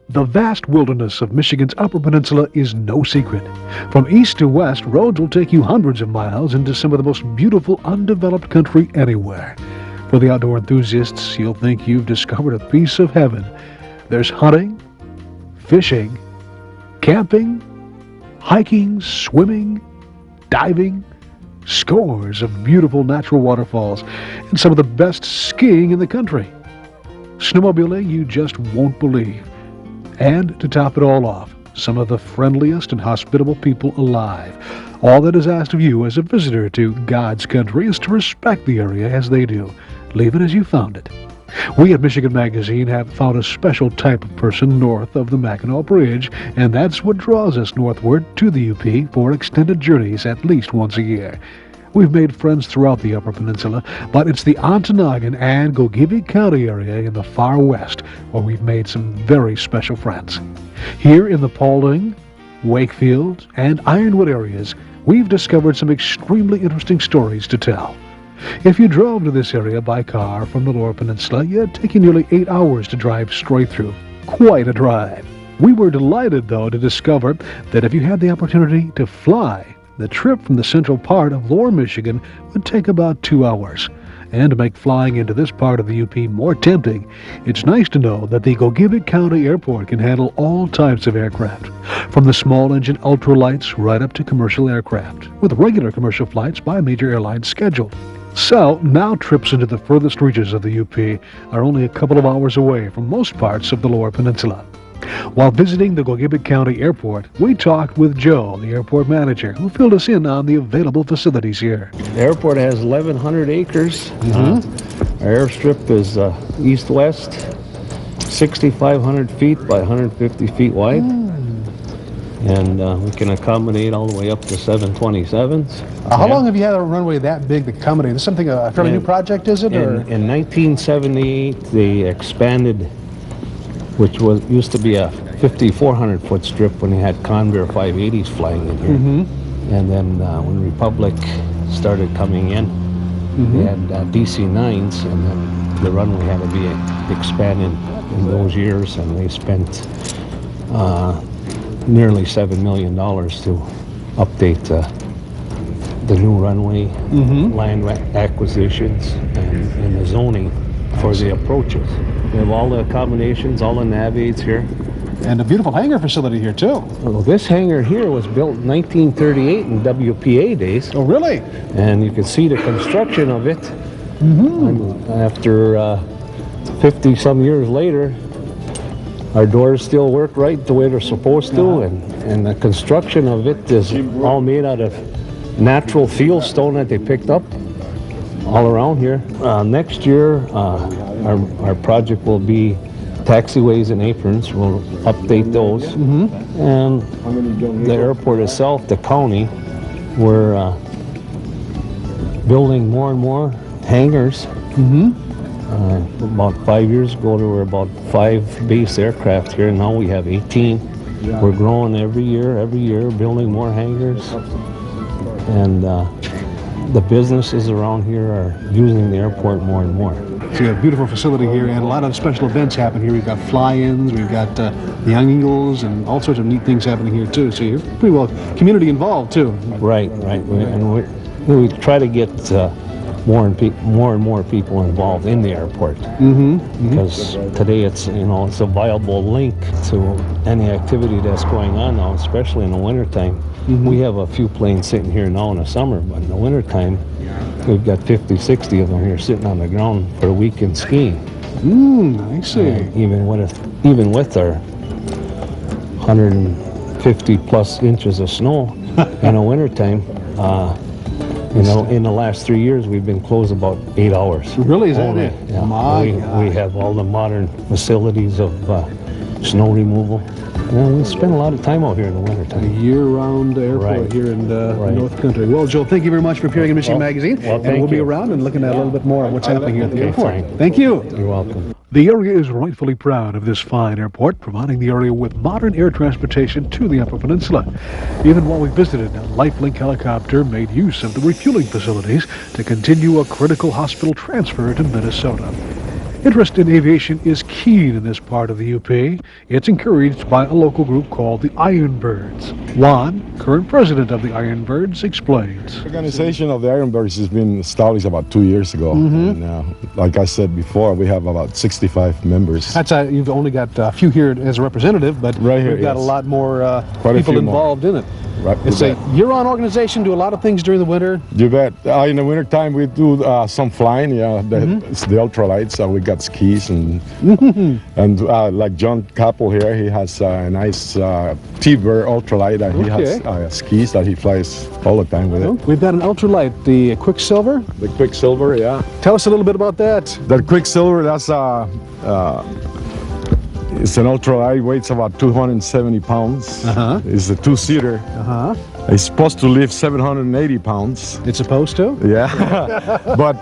The vast wilderness of Michigan's Upper Peninsula is no secret. From east to west, roads will take you hundreds of miles into some of the most beautiful undeveloped country anywhere. For the outdoor enthusiasts, you'll think you've discovered a piece of heaven. There's hunting, fishing, camping, hiking, swimming, diving, scores of beautiful natural waterfalls, and some of the best skiing in the country. Snowmobiling you just won't believe. And to top it all off, some of the friendliest and hospitable people alive. All that is asked of you as a visitor to God's country is to respect the area as they do. Leave it as you found it. We at Michigan Magazine have found a special type of person north of the Mackinac Bridge, and that's what draws us northward to the UP for extended journeys at least once a year. We've made friends throughout the Upper Peninsula, but it's the Ontonagon and GOGEBIC County area in the far west where we've made some very special friends. Here in the Paulding, Wakefield, and Ironwood areas, we've discovered some extremely interesting stories to tell. If you drove to this area by car from the Lower Peninsula, it'd take you nearly 8 hours to drive straight through. Quite a drive. We were delighted, though, to discover that if you had the opportunity to fly, the trip from the central part of Lower Michigan would take about 2 hours. And to make flying into this part of the UP more tempting, it's nice to know that the GOGEBIC County Airport can handle all types of aircraft, from the small engine ultralights right up to commercial aircraft, with regular commercial flights by major airlines scheduled. So now trips into the furthest reaches of the UP are only a couple of hours away from most parts of the Lower Peninsula. While visiting the GOGEBIC County Airport, we talked with Joe, the airport manager, who filled us in on the available facilities here. The airport has 1,100 acres. Our airstrip is east-west, 6,500 feet by 150 feet wide. And we can accommodate all the way up to 727s. How long have you had a runway that big to accommodate? Is this something, a fairly new project, is it? In 1978, they expanded, which used to be a 5,400 foot strip when they had Convair 580s flying in here. And then when Republic started coming in, they had DC-9s, and then the runway had to be expanded in those years, and they spent nearly $7 million to update the new runway, land acquisitions, and the zoning for the approaches. We have all the accommodations, all the nav aids here. And a beautiful hangar facility here, too. Well, this hangar here was built in 1938 in WPA days. Oh, really? And you can see the construction of it. After 50-some years later, our doors still work right the way they're supposed to, and the construction of it is all made out of natural field stone that they picked up all around here. Next year, our project will be taxiways and aprons. We'll update those. And the airport itself, the county, we're building more and more hangars. About 5 years ago, there were about 5 base aircraft here, and now we have 18. We're growing every year, building more hangars. And the businesses around here are using the airport more and more. So you have a beautiful facility here, and a lot of special events happen here. We've got fly-ins, we've got the Young Eagles, and all sorts of neat things happening here, too. So you're pretty well community involved, too. Right. And we try to get more and more people involved in the airport, because today it's a viable link to any activity that's going on now, especially in the wintertime. We have a few planes sitting here now in the summer, but in the wintertime we've got 50-60 of them here sitting on the ground for a weekend skiing. I see. Even with our 150 plus inches of snow in the wintertime, in the last 3 years, we've been closed about 8 hours. Really? Is that it? Yeah. We have all the modern facilities of snow removal. And we spend a lot of time out here in the wintertime. A year-round airport here in North Country. Well, Joe, thank you very much for appearing in Michigan Magazine. Well, and we'll be around and looking at a little bit more of what's happening here at the airport. Fine. Thank you. You're welcome. The area is rightfully proud of this fine airport, providing the area with modern air transportation to the Upper Peninsula. Even while we visited, a Lifelink helicopter made use of the refueling facilities to continue a critical hospital transfer to Minnesota. Interest in aviation is keen in this part of the UP. It's encouraged by a local group called the IronBirds. Juan, current president of the IronBirds, explains. The organization of the IronBirds has been established about 2 years ago. And like I said before, we have about 65 members. That's you've only got a few here as a representative, but Right here, we've got a yes. lot more Quite a people few more. involved in it. Right, It's a year-round organization, do a lot of things during the winter. You bet. In the wintertime, we do some flying. It's the ultralights. We got skis and like John Capel here, he has a nice T-Bird ultralight, and he has skis that he flies all the time with it. We've got an ultralight, the Quicksilver. The Quicksilver, yeah. Tell us a little bit about that. The Quicksilver, that's it's an ultralight, weighs about 270 pounds. It's a two-seater. It's supposed to lift 780 pounds. It's supposed to? Yeah, but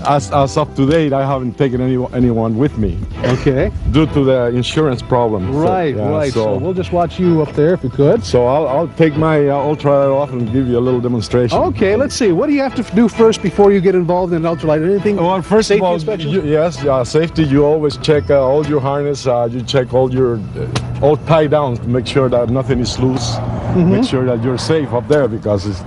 as of to date, I haven't taken anyone with me. Okay. Due to the insurance problem. Right, right. So we'll just watch you up there if we could. So I'll take my ultralight off and give you a little demonstration. Okay, let's see. What do you have to do first before you get involved in an ultralight? Anything? Well, first safety of all, inspections? safety. You always check all your harness. You check all your all tied down to make sure that nothing is loose. Make sure that you're safe up there, because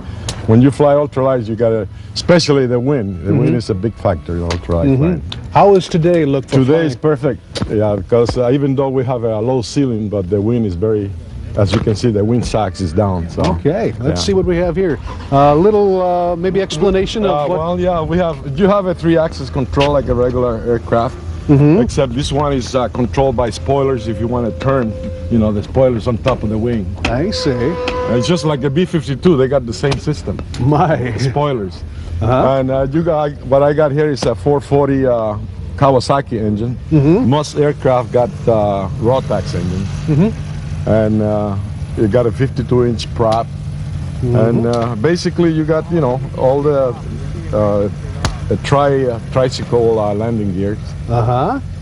when you fly ultralights, you gotta, especially the wind. The wind is a big factor in ultralight flying. How is today look for Today flying? is perfect. Yeah, because even though we have a low ceiling, but the wind is very, as you can see, the wind sax is down. So Okay, let's see what we have here. A little maybe explanation of what. well, yeah, you have a 3-axis control like a regular aircraft, except this one is controlled by spoilers. If you want to turn, the spoilers on top of the wing. I see. It's just like a B-52. They got the same system. My. Spoilers. And what I got here is a 440 Kawasaki engine. Most aircraft got Rotax engine. And you got a 52-inch prop. And basically you got, all the tricycle landing gears.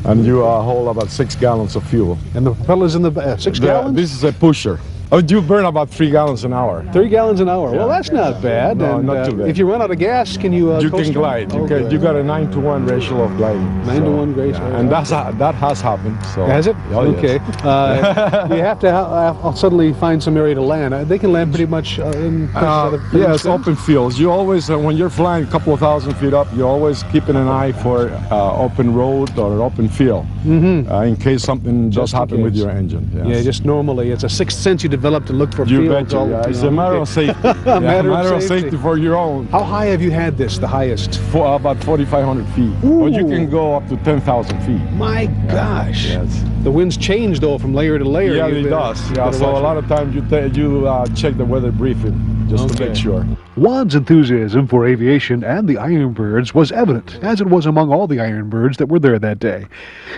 And you hold about 6 gallons of fuel. And the propeller's in the 6 gallons? This is a pusher. Oh, you burn about 3 gallons an hour. 3 gallons an hour. Well, that's not bad. No, and, not too bad. If you run out of gas, can you? You coast can glide. You got a 9-to-1 ratio of gliding. 9-to-1 ratio. And that has happened. So. Has it? Oh, okay. Yes. You have to suddenly find some area to land. They can land pretty much in places yeah, it's open fields. You always, when you're flying a couple of thousand feet up, you're always keeping an eye for open road or an open field in case something does happen with your engine. Yes. Yeah, just normally. It's a sixth sense you develop to look for You fields. betcha. Yeah. It's a matter of safety. Matter of safety safety for your own. How high have you had this, the highest? For about 4,500 feet. Or you can go up to 10,000 feet. My gosh. Yes. The winds change, though, from layer to layer. Yeah, it does. Yeah, so a lot of times you check the weather briefing just to make sure. Juan's enthusiasm for aviation and the IronBirds was evident, as it was among all the IronBirds that were there that day.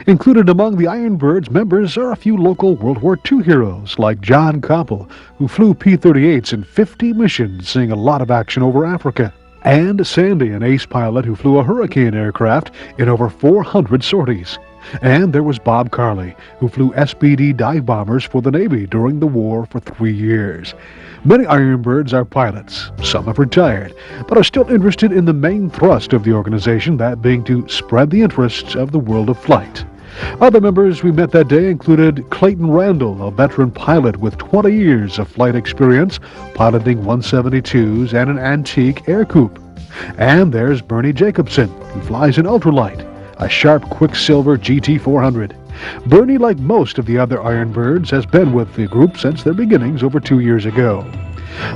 Included among the IronBirds members are a few local World War II heroes, like John Capel, who flew P-38s in 50 missions, seeing a lot of action over Africa. And Sandy, an ace pilot who flew a Hurricane aircraft in over 400 sorties. And there was Bob Carley, who flew SBD dive bombers for the Navy during the war for 3 years. Many IronBirds are pilots. Some have retired, but are still interested in the main thrust of the organization, that being to spread the interests of the world of flight. Other members we met that day included Clayton Randall, a veteran pilot with 20 years of flight experience, piloting 172s and an antique air coupe. And there's Bernie Jacobson, who flies an ultralight, a sharp Quicksilver GT400. Bernie, like most of the other IronBirds, has been with the group since their beginnings over 2 years ago.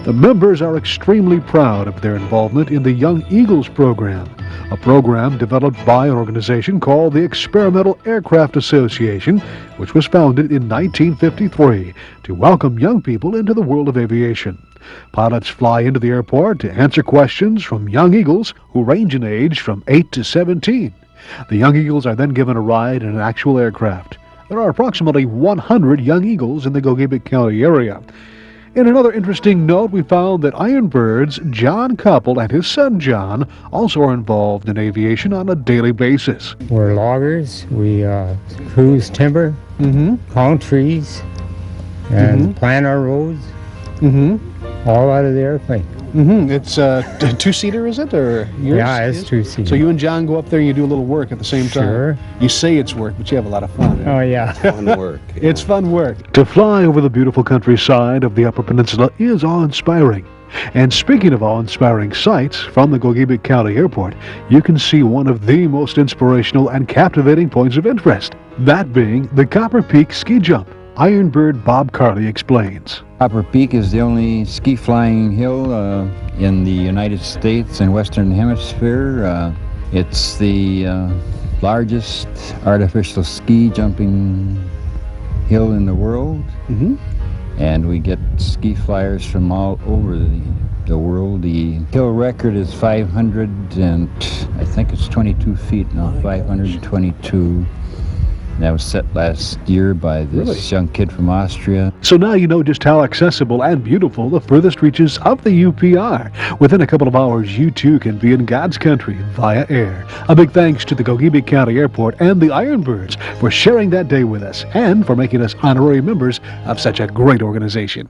The members are extremely proud of their involvement in the Young Eagles program, a program developed by an organization called the Experimental Aircraft Association, which was founded in 1953 to welcome young people into the world of aviation. Pilots fly into the airport to answer questions from young eagles who range in age from 8 to 17. The young eagles are then given a ride in an actual aircraft. There are approximately 100 young eagles in the GOGEBIC County area. In another interesting note, we found that IronBirds, John Capel and his son John also are involved in aviation on a daily basis. We're loggers. We cruise timber, count trees, and plan our roads. all out of the airplane. It's a two-seater, is it, or yours? Yeah, it's two-seater. So you and John go up there and you do a little work at the same time. Sure. You say it's work, but you have a lot of fun. Oh, yeah. Fun work. It's fun work. To fly over the beautiful countryside of the Upper Peninsula is awe-inspiring. And speaking of awe-inspiring sights, from the GOGEBIC County Airport, you can see one of the most inspirational and captivating points of interest, that being the Copper Peak ski jump. IronBird Bob Carley explains. Copper Peak is the only ski flying hill in the United States and Western Hemisphere. It's the largest artificial ski jumping hill in the world. And we get ski flyers from all over the world. The hill record is 500 and I think it's 22 feet now, 522. That was set last year by this young kid from Austria. So now you know just how accessible and beautiful the furthest reaches of the UP are. Within a couple of hours, you too can be in God's country via air. A big thanks to the GOGEBIC County Airport and the IronBirds for sharing that day with us and for making us honorary members of such a great organization.